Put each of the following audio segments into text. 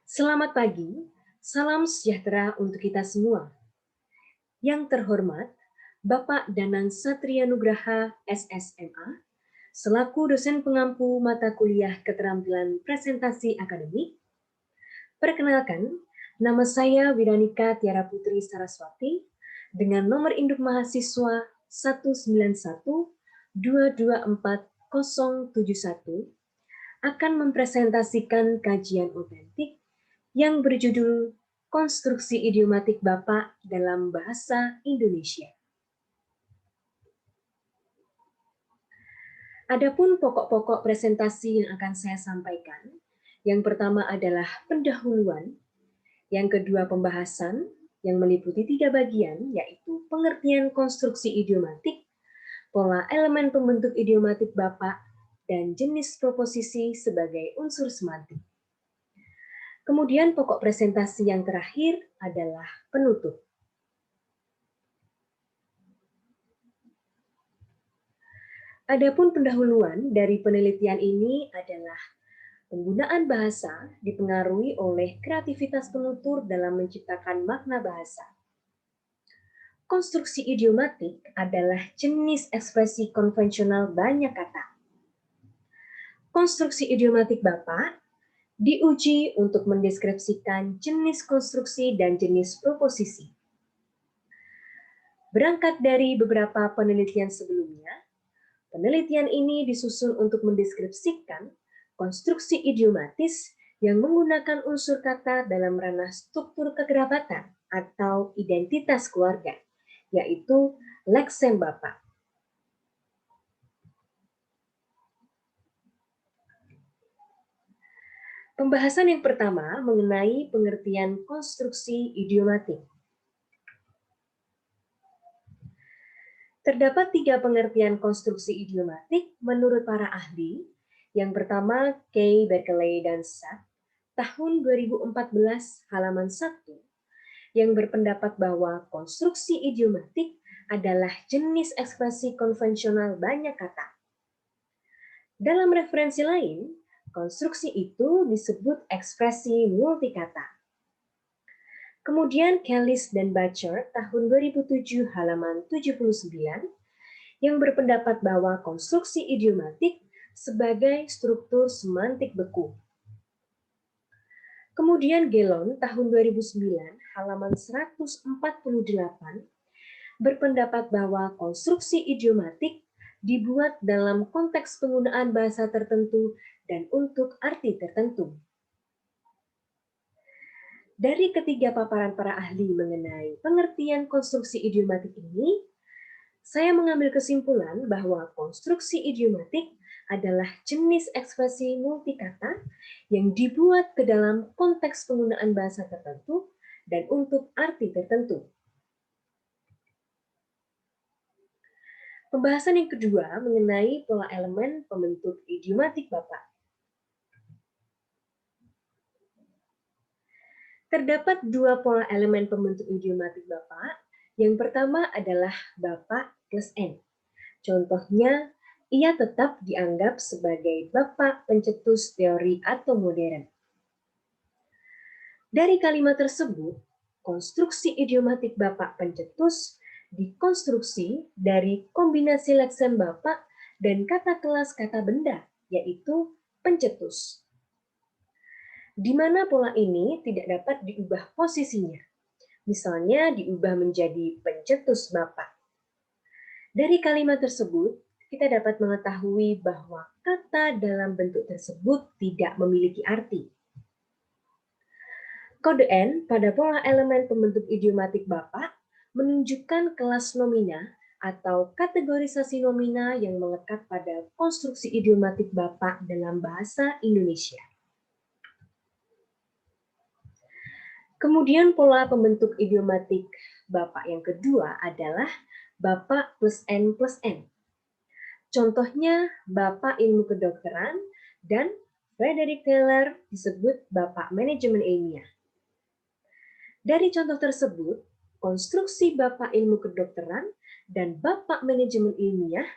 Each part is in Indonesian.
Selamat pagi, salam sejahtera untuk kita semua. Yang terhormat, Bapak Danang Satria Nugraha, SSMA, selaku dosen pengampu mata kuliah keterampilan presentasi akademik. Perkenalkan, nama saya Wiranika Tiara Putri Saraswati dengan nomor induk mahasiswa 191224071 akan mempresentasikan kajian otentik yang berjudul Konstruksi Idiomatik Bapak dalam Bahasa Indonesia. Adapun pokok-pokok presentasi yang akan saya sampaikan, yang pertama adalah pendahuluan, yang kedua pembahasan, yang meliputi 3 bagian, yaitu pengertian konstruksi idiomatik, pola elemen pembentuk idiomatik Bapak, dan jenis proposisi sebagai unsur semantik. Kemudian pokok presentasi yang terakhir adalah penutup. Adapun pendahuluan dari penelitian ini adalah penggunaan bahasa dipengaruhi oleh kreativitas penutur dalam menciptakan makna bahasa. Konstruksi idiomatik adalah jenis ekspresi konvensional banyak kata. Konstruksi idiomatik Bapak diuji untuk mendeskripsikan jenis konstruksi dan jenis proposisi. Berangkat dari beberapa penelitian sebelumnya, penelitian ini disusun untuk mendeskripsikan konstruksi idiomatis yang menggunakan unsur kata dalam ranah struktur kekerabatan atau identitas keluarga, yaitu leksem Bapak. Pembahasan yang pertama mengenai pengertian konstruksi idiomatik. Terdapat 3 pengertian konstruksi idiomatik menurut para ahli. Yang pertama, Kay, Berkeley, dan Sack, tahun 2014, halaman 1, yang berpendapat bahwa konstruksi idiomatik adalah jenis ekspresi konvensional banyak kata. Dalam referensi lain, konstruksi itu disebut ekspresi multikata. Kemudian Kellis dan Butcher tahun 2007 halaman 79 yang berpendapat bahwa konstruksi idiomatik sebagai struktur semantik beku. Kemudian Gelon tahun 2009 halaman 148 berpendapat bahwa konstruksi idiomatik dibuat dalam konteks penggunaan bahasa tertentu dan untuk arti tertentu. Dari ketiga paparan para ahli mengenai pengertian konstruksi idiomatik ini, saya mengambil kesimpulan bahwa konstruksi idiomatik adalah jenis ekspresi multikata yang dibuat ke dalam konteks penggunaan bahasa tertentu dan untuk arti tertentu. Pembahasan yang kedua mengenai pola elemen pembentuk idiomatik Bapak. Terdapat 2 pola elemen pembentuk idiomatik Bapak. Yang pertama adalah Bapak plus N. Contohnya, ia tetap dianggap sebagai bapak pencetus teori atau modern. Dari kalimat tersebut, konstruksi idiomatik bapak pencetus dikonstruksi dari kombinasi leksem bapak dan kata kelas kata benda, yaitu pencetus. Di mana pola ini tidak dapat diubah posisinya. Misalnya diubah menjadi pencetus bapak. Dari kalimat tersebut, kita dapat mengetahui bahwa kata dalam bentuk tersebut tidak memiliki arti. Kode N pada pola elemen pembentuk idiomatik Bapak menunjukkan kelas nomina atau kategorisasi nomina yang melekat pada konstruksi idiomatik Bapak dalam bahasa Indonesia. Kemudian pola pembentuk idiomatik Bapak yang kedua adalah Bapak plus N plus N. Contohnya Bapak Ilmu Kedokteran dan Frederick Taylor disebut Bapak Manajemen Ilmiah. Dari contoh tersebut, konstruksi Bapak Ilmu Kedokteran dan Bapak Manajemen Ilmiah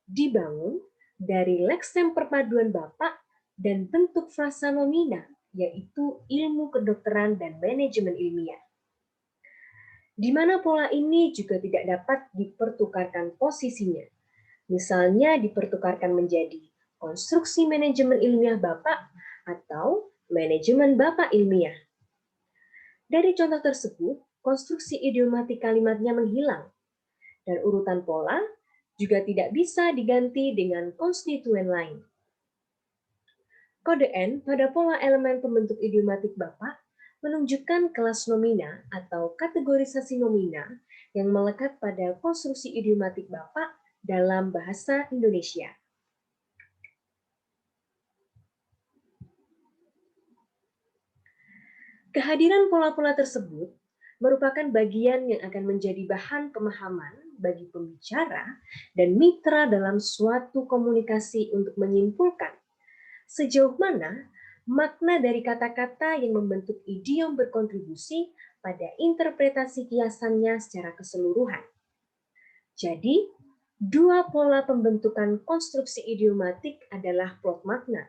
dibangun dari leksem perpaduan Bapak dan bentuk frasa nomina yaitu ilmu kedokteran dan manajemen ilmiah. Di mana pola ini juga tidak dapat dipertukarkan posisinya. Misalnya dipertukarkan menjadi konstruksi manajemen ilmiah Bapak atau manajemen Bapak ilmiah. Dari contoh tersebut, konstruksi idiomatik kalimatnya menghilang, dan urutan pola juga tidak bisa diganti dengan konstituen lain. Kode N pada pola elemen pembentuk idiomatik Bapak menunjukkan kelas nomina atau kategorisasi nomina yang melekat pada konstruksi idiomatik Bapak dalam bahasa Indonesia. Kehadiran pola-pola tersebut merupakan bagian yang akan menjadi bahan pemahaman bagi pembicara dan mitra dalam suatu komunikasi untuk menyimpulkan sejauh mana makna dari kata-kata yang membentuk idiom berkontribusi pada interpretasi kiasannya secara keseluruhan. Jadi, dua pola pembentukan konstruksi idiomatik adalah plot makna.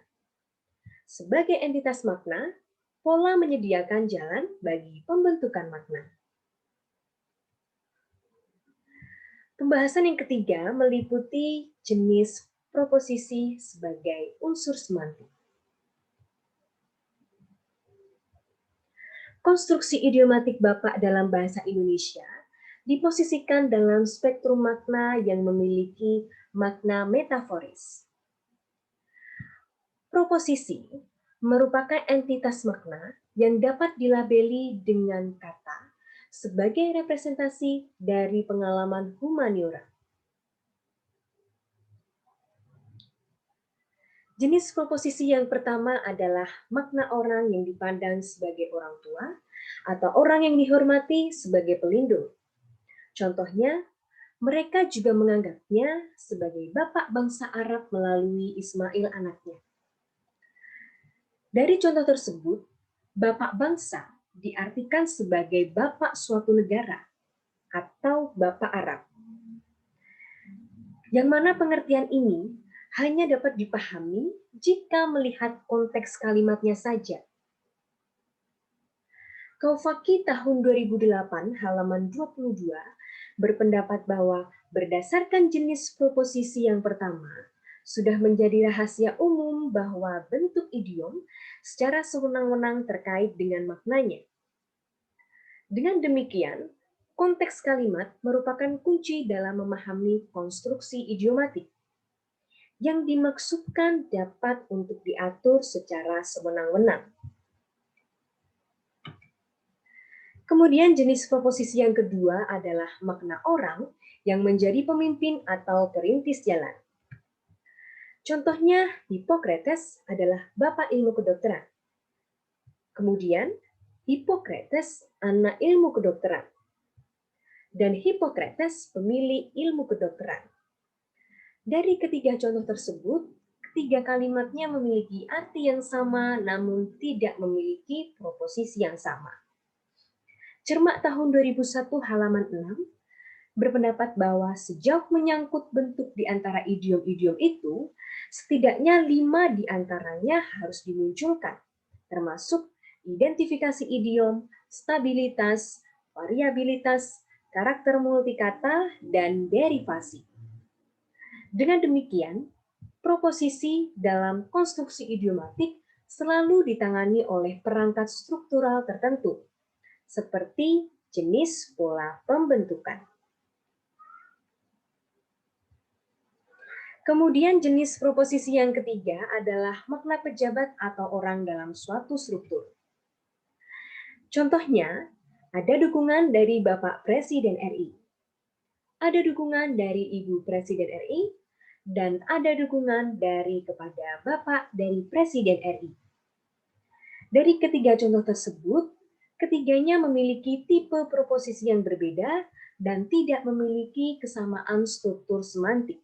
Sebagai entitas makna, pola menyediakan jalan bagi pembentukan makna. Pembahasan yang ketiga meliputi jenis proposisi sebagai unsur semantik. Konstruksi idiomatik Bapak dalam bahasa Indonesia diposisikan dalam spektrum makna yang memiliki makna metaforis. Proposisi merupakan entitas makna yang dapat dilabeli dengan kata sebagai representasi dari pengalaman humaniora. Jenis proposisi yang pertama adalah makna orang yang dipandang sebagai orang tua atau orang yang dihormati sebagai pelindung. Contohnya, mereka juga menganggapnya sebagai bapak bangsa Arab melalui Ismail anaknya. Dari contoh tersebut, bapak bangsa diartikan sebagai bapak suatu negara atau bapak Arab. Yang mana pengertian ini hanya dapat dipahami jika melihat konteks kalimatnya saja. Kaufaki tahun 2008 halaman 22 berpendapat bahwa berdasarkan jenis proposisi yang pertama, sudah menjadi rahasia umum bahwa bentuk idiom secara sewenang-wenang terkait dengan maknanya. Dengan demikian, konteks kalimat merupakan kunci dalam memahami konstruksi idiomatik yang dimaksudkan dapat untuk diatur secara sewenang-wenang. Kemudian jenis proposisi yang kedua adalah makna orang yang menjadi pemimpin atau perintis jalan. Contohnya, Hippocrates adalah bapak ilmu kedokteran. Kemudian, Hippocrates anak ilmu kedokteran. Dan Hippocrates pemilik ilmu kedokteran. Dari ketiga contoh tersebut, ketiga kalimatnya memiliki arti yang sama namun tidak memiliki proposisi yang sama. Cermak tahun 2001 halaman 6 berpendapat bahwa sejauh menyangkut bentuk di antara idiom-idiom itu, setidaknya 5 di antaranya harus dimunculkan, termasuk identifikasi idiom, stabilitas, variabilitas, karakter multikata, dan derivasi. Dengan demikian, proposisi dalam konstruksi idiomatik selalu ditangani oleh perangkat struktural tertentu, seperti jenis pola pembentukan. Kemudian jenis proposisi yang ketiga adalah makna pejabat atau orang dalam suatu struktur. Contohnya, ada dukungan dari Bapak Presiden RI, ada dukungan dari Ibu Presiden RI, dan ada dukungan dari kepada Bapak dari Presiden RI. Dari ketiga contoh tersebut, ketiganya memiliki tipe proposisi yang berbeda dan tidak memiliki kesamaan struktur semantik.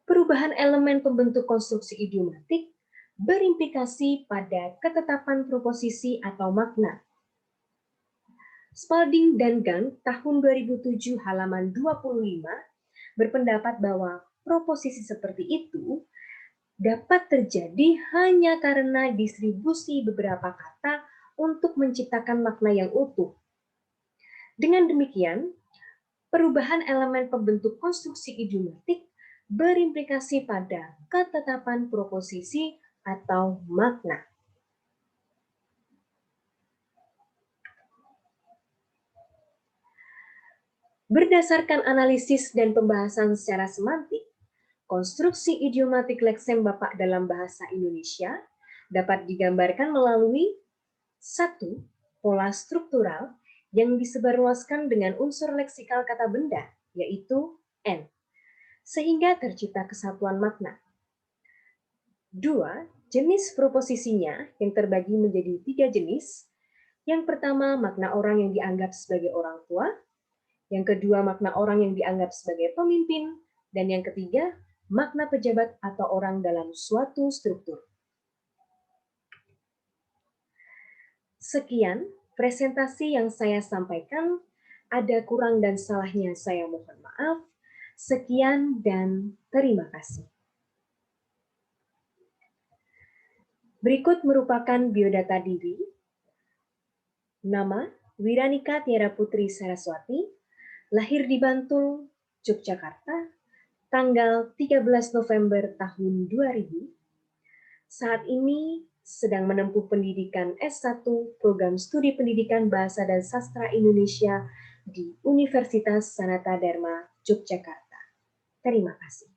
Perubahan elemen pembentuk konstruksi idiomatik berimplikasi pada ketetapan proposisi atau makna. Spalding dan Gang tahun 2007 halaman 25 berpendapat bahwa proposisi seperti itu dapat terjadi hanya karena distribusi beberapa kata untuk menciptakan makna yang utuh. Dengan demikian, perubahan elemen pembentuk konstruksi idiomatik berimplikasi pada ketetapan proposisi atau makna. Berdasarkan analisis dan pembahasan secara semantik, konstruksi idiomatik leksem Bapak dalam bahasa Indonesia dapat digambarkan melalui 1. Pola struktural yang disebarluaskan dengan unsur leksikal kata benda, yaitu N, sehingga tercipta kesatuan makna. 2. Jenis proposisinya yang terbagi menjadi 3 jenis. Yang pertama, makna orang yang dianggap sebagai orang tua. Yang kedua, makna orang yang dianggap sebagai pemimpin. Dan yang ketiga, makna pejabat atau orang dalam suatu struktur. Sekian presentasi yang saya sampaikan. Ada kurang dan salahnya saya mohon maaf. Sekian dan terima kasih. Berikut merupakan biodata diri. Nama, Wiranika Tiara Putri Saraswati. Lahir di Bantul, Yogyakarta, tanggal 13 November tahun 2000. Saat ini sedang menempuh pendidikan S1 Program Studi Pendidikan Bahasa dan Sastra Indonesia di Universitas Sanata Dharma, Yogyakarta. Terima kasih.